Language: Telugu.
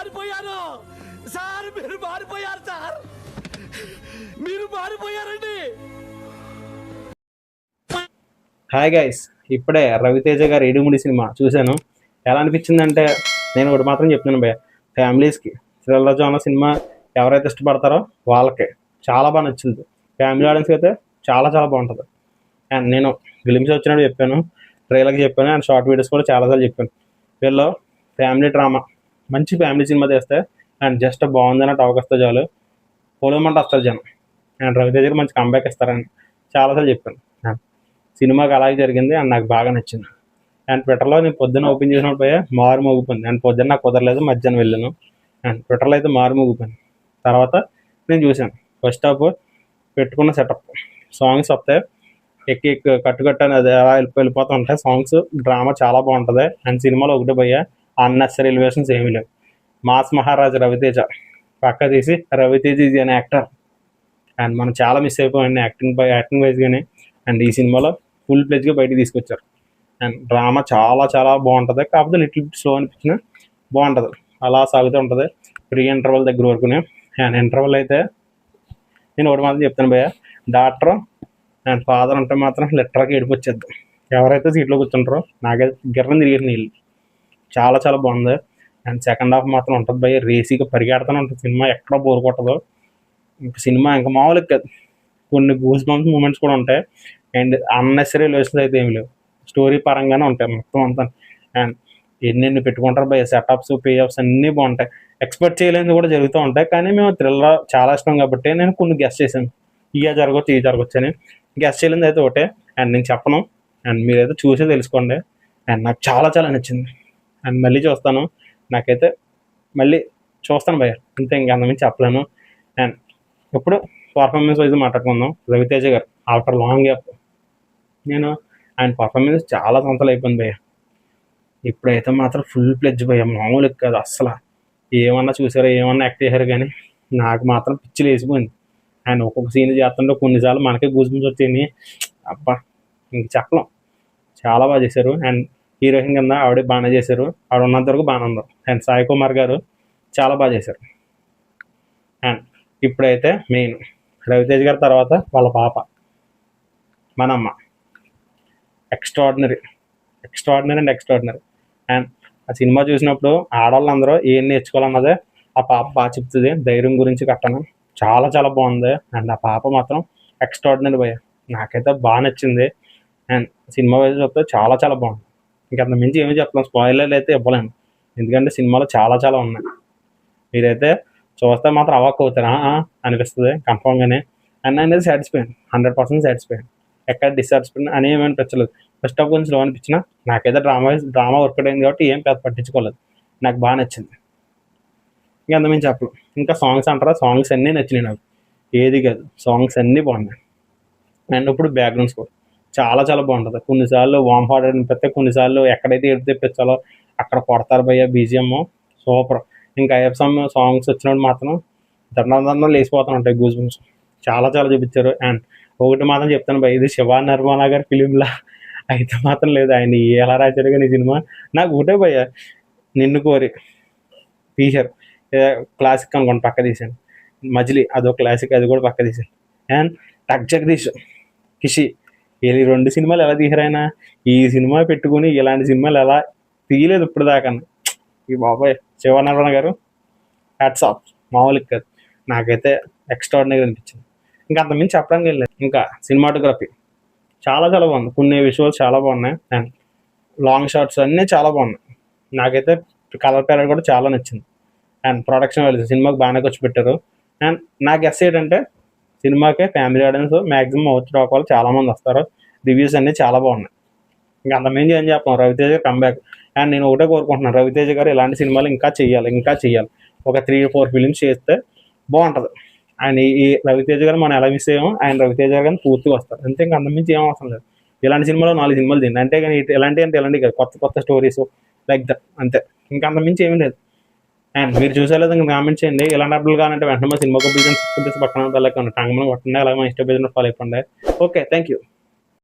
మారిపోయారు సార్, మీరు మారిపోయారు సార్, మీరు మారిపోయారండి. హాయ్ గైస్, ఇప్పుడే రవితేజ గారి ఇడుముడి సినిమా చూశాను. ఎలా అనిపించిందంటే, నేను ఒకటి మాత్రం చెప్తున్నాను భయ్య, ఫ్యామిలీస్కి థ్రిల్లర్ జోనర్ సినిమా ఎవరైతే ఇష్టపడతారో వాళ్ళకి చాలా బాగా నచ్చింది. ఫ్యామిలీ ఆడియన్స్కి అయితే చాలా చాలా బాగుంటుంది. అండ్ నేను గ్లిమ్స్ వచ్చినప్పుడు చెప్పాను, ట్రైలర్కి చెప్పాను, అండ్ షార్ట్ వీడియోస్ కూడా చాలాసార్లు చెప్పాను. వీళ్ళు ఫ్యామిలీ డ్రామా మంచి ఫ్యామిలీ సినిమా తీస్తే అండ్ జస్ట్ బాగుందని టాక్ వస్తే చాలు, పోలేమంటే వస్తారు జనం. అండ్ రవితేజ గారు మంచి కంబ్యాక్ ఇస్తారని చాలాసార్లు చెప్పాను. సినిమాకి అలాగే జరిగింది అండ్ నాకు బాగా నచ్చింది. అండ్ ట్విట్టర్లో నేను పొద్దున్న ఓపెన్ చేసినప్పుడు పోయా మారు మోగిపోయింది. అండ్ పొద్దున్న నాకు కుదరలేదు, మధ్యాహ్నం వెళ్ళాను. అండ్ ట్విట్టర్లో అయితే మారు మోగిపోయింది. తర్వాత నేను చూశాను, ఫస్ట్ హాఫ్ పెట్టుకున్న సెటప్ సాంగ్స్ వస్తాయి, ఎక్కి కట్టు అని అది అలా వెళ్ళిపోతూ ఉంటాయి సాంగ్స్. డ్రామా చాలా బాగుంటుంది. అండ్ సినిమాలో ఒకటి పోయా అన్నెసరీ ఎలివేషన్స్ ఏమీ లేవు. మాస్ మహారాజ్ రవితేజ పక్క తీసి Ravi Teja is an actor. And మనం చాలా మిస్ అయిపోయాం యాక్టింగ్ వైజ్ కానీ. అండ్ ఈ సినిమాలో ఫుల్ ప్లేజ్గా బయటకు తీసుకొచ్చారు. అండ్ డ్రామా చాలా చాలా బాగుంటుంది. కాకపోతే లిటిల్ బిట్ స్లో అనిపించిన బాగుంటుంది, అలా సాగుతూ ఉంటుంది ప్రీ ఇంటర్వల్ దగ్గర వరకునే. అండ్ ఇంటర్వల్ అయితే నేను ఒకటి మాత్రం చెప్తాను భయ్య, డాక్టర్ అండ్ ఫాదర్ అంటే మాత్రం లిటరల్గా ఏడుపు వచ్చేద్దాం. ఎవరైతే సీట్లో కూర్చుంటారో నాకైతే గిర్రం తిరిగి నీళ్ళు. చాలా చాలా బాగుంది. అండ్ సెకండ్ హాఫ్ మాత్రం ఉంటుంది భయ్య, రేసీగా పరిగెడుతూనే ఉంటుంది సినిమా, ఎక్కడ బోర్ కొట్టదు. ఇంకా సినిమా ఇంకా మామూలుగా కాదు, కొన్ని గూస్ బంప్స్ మూమెంట్స్ కూడా ఉంటాయి. అండ్ అన్నెసరీ రిలేషన్స్ అయితే ఏమి లేవు, స్టోరీ పరంగానే ఉంటాయి మొత్తం అంతా. అండ్ ఎన్ని పెట్టుకుంటారు భయ, సెటప్స్ పేఆఫ్స్ అన్నీ బాగుంటాయి. ఎక్స్పెక్ట్ చేయలేనిది కూడా జరుగుతూ ఉంటాయి. కానీ మేము థ్రిల్లర్ చాలా ఇష్టం కాబట్టి నేను కొన్ని గెస్ట్ చేశాను, ఇక జరగవచ్చు అని. గెస్ట్ చేయలేనిది అయితే ఒకటే, అండ్ నేను చెప్పను, అండ్ మీరైతే చూసే తెలుసుకోండి. అండ్ నాకు చాలా చాలా నచ్చింది. అండ్ మళ్ళీ చూస్తాను, నాకైతే మళ్ళీ చూస్తాను భయ, అంతే, ఇంకంతమంది చెప్పలేను. అండ్ ఇప్పుడు పర్ఫార్మెన్స్ వైజ్ మాట్లాడుకుందాం. రవితేజ గారు ఆఫ్టర్ లాంగ్ గ్యాప్ నేను ఆయన పర్ఫార్మెన్స్ చాలా సంవత్సరాలు అయిపోయింది భయ్య. ఇప్పుడైతే మాత్రం ఫుల్ ప్లెడ్జ్ భయ్య, మామూలుగా కాదు అస్సలు. ఏమన్నా చూసారో ఏమన్నా యాక్ట్ చేశారు కానీ నాకు మాత్రం పిచ్చి లేచిపోయింది. ఆయన ఒక్కొక్క సీన్ చేస్తుంటే కొన్నిసార్లు మనకే గూజ్బంప్స్ వచ్చేయండి. అబ్బా ఇంక చెప్పలేం, చాలా బాగా చేశారు. అండ్ హీరోయిన్ కింద ఆవిడ బాగానే చేశారు, ఆవిడ ఉన్నంత వరకు బాగానే ఉంది. అండ్ సాయి కుమార్ గారు చాలా బాగా చేశారు. అండ్ ఇప్పుడైతే మెయిన్ రవితేజ గారి తర్వాత వాళ్ళ పాప మనమ్మ, ఎక్స్ట్రాడినరీ అండ్ ఎక్స్ట్రాడినరీ. అండ్ ఆ సినిమా చూసినప్పుడు ఆడవాళ్ళందరూ ఏం నేర్చుకోవాలన్నదే ఆ పాప బాగా చెప్తుంది, ధైర్యం గురించి కట్టను చాలా చాలా బాగుంది. అండ్ ఆ పాప మాత్రం ఎక్స్ట్రాడినరీ భయ్య, నాకైతే బాగా నచ్చింది. అండ్ సినిమా వైజ్ చూస్తే చాలా చాలా బాగుంది. ఇంకంత మించి ఏమీ చెప్పలేం, స్పాయిలర్లు అయితే ఇవ్వలేను, ఎందుకంటే సినిమాలో చాలా చాలా ఉన్నాయి. మీరైతే చూస్తే మాత్రం అవాక్ అవుతారా అనిపిస్తుంది కన్ఫామ్గానే. అండ్ అనేది సాటిస్ఫైడ్, 100% సాటిస్ఫైడ్, ఎక్కడ డిస్సాటిస్ఫైడ్ అని ఏమీ అనిపించలేదు. ఫస్ట్ ఆఫ్ కొంచెం లో అనిపించిన, నాకైతే డ్రామా వర్కౌట్ అయింది కాబట్టి ఏం పెద్ద పట్టించుకోలేదు, నాకు బాగా నచ్చింది. ఇంకా అంతమంది చెప్పలేదు. ఇంకా సాంగ్స్ అంటారా, సాంగ్స్ అన్నీ నచ్చినాయి నాకు, ఏది కాదు, సాంగ్స్ అన్నీ బాగున్నాయి. అండ్ ఇప్పుడు బ్యాక్గ్రౌండ్ స్కోర్ చాలా చాలా బాగుంటుంది. కొన్నిసార్లు వామ్ హార్ట్ అనిపిస్తే, కొన్నిసార్లు ఎక్కడైతే ఏడు తెప్పించాలో అక్కడ కొడతారు భయ్య, బీజిఎం సూపర్. ఇంకా ఐఎఫ్ఎం సాంగ్స్ వచ్చినప్పుడు మాత్రం దండం లేచిపోతూ ఉంటాయి గూస్ బంప్స్, చాలా చాలా చూపించారు. అండ్ ఒకటి మాత్రం చెప్తాను భయ్య, ఇది శివ నిర్మాణ గారి ఫిలింలా అయితే మాత్రం లేదు, ఆయన ఎలా రాశారు కానీ ఈ సినిమా. నాకు ఒకటే భయ్య, నిన్ను కోరి తీశారు, క్లాసిక్ అనుకోండి పక్క తీశాను, మజిలీ అదొక క్లాసిక్, అది కూడా పక్క తీశాను. అండ్ టక్ జగదీష్, కిషి, ఈ 2 సినిమాలు ఎలా తీశారైనా, ఈ సినిమా పెట్టుకుని ఇలాంటి సినిమాలు ఎలా తీయలేదు ఇప్పుడు దాకా. ఈ బాబాయ్ శివనారాయణ గారు హ్యాట్స్ ఆఫ్, మామూలుగా కాదు, నాకైతే ఎక్స్ట్రాడినరీ అనిపించింది. ఇంకా అంతకుమించి చెప్పడానికి వెళ్ళలేదు. ఇంకా సినిమాటోగ్రఫీ చాలా చాలా బాగుంది, కొన్ని విజువల్స్ చాలా బాగున్నాయి. అండ్ లాంగ్ షాట్స్ అన్నీ చాలా బాగున్నాయి. నాకైతే కలర్ ప్యాలెట్ కూడా చాలా నచ్చింది. అండ్ ప్రొడక్షన్ వాళ్ళు సినిమాకి బాగానే ఖర్చు పెట్టారు. అండ్ నాకు గెస్ ఏంటంటే సినిమాకే ఫ్యామిలీ ఆడియన్స్ మ్యాక్సిమం అవుట్ రాక వాళ్ళు చాలామంది వస్తారు, రివ్యూస్ అన్నీ చాలా బాగున్నాయి. ఇంకా అంతమంది ఏం చెప్పాం, రవితేజ కంబ్యాక్. అండ్ నేను ఒకటే కోరుకుంటున్నాను, రవితేజ గారు ఇలాంటి సినిమాలు ఇంకా చేయాలి. ఒక 3-4 ఫిలిమ్స్ చేస్తే బాగుంటుంది. ఆయన ఈ రవితేజ గారు మనం ఎలా మిస్ అయ్యామో, ఆయన రవితేజ గారు కానీ పూర్తిగా వస్తారు అంతే. ఇంకా అంతకుమించి ఏం అవసరం లేదు. ఇలాంటి సినిమాలో 4 సినిమాలు తిండి అంతే, కానీ ఎలాంటి కాదు, కొత్త స్టోరీస్ లైక్ దట్ అంతే, ఇంకా అంతకుమించి ఏమీ లేదు. అండ్ మీరు చూసేలేదు ఇంకా కామెంట్ చేయండి. ఇలాంటి అప్డేట్లు కావాలంటే వెంటనే మా సినిమా కంప్లీట్ పక్కన బెల్ ఐకాన్ టంగమని కొట్టండి. అలాగే మా ఇన్స్టా పేజ్ ఫాలో అయిపోండి. Okay, thank you.